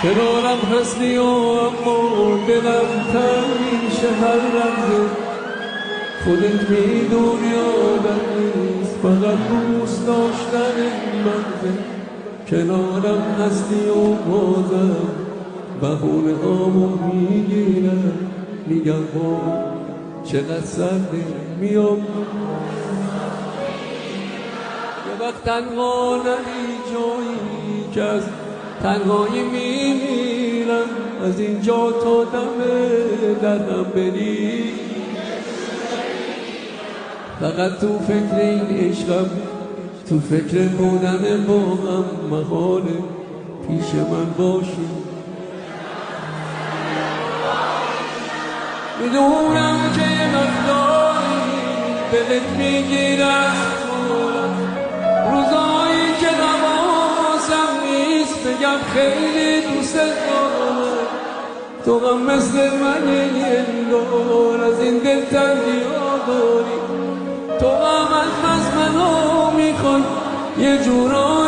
کنارم هستی و اما دلم تنگ میشه هر لحظه. خودت میدونی آدم نیست فقط دوست داشتن منه. کنارم هستی و بازم بهونه هامو میگیرم، میگم با چقدر سرده میام یه وقت تنها نبی جایی که از تنهایی میمیرم. از اینجا تا دم درم بری فقط تو فکر این عشقم، تو فکر بودن با هم محاله پیش من باشی. میدونم که یه مقداری دلت میگیر از روزایی که نوازم نیست بگم خیلی دوست دارم. تو هم مثل من انگار از این دل تنگی داری. تو هم از منو میخوای یه جورا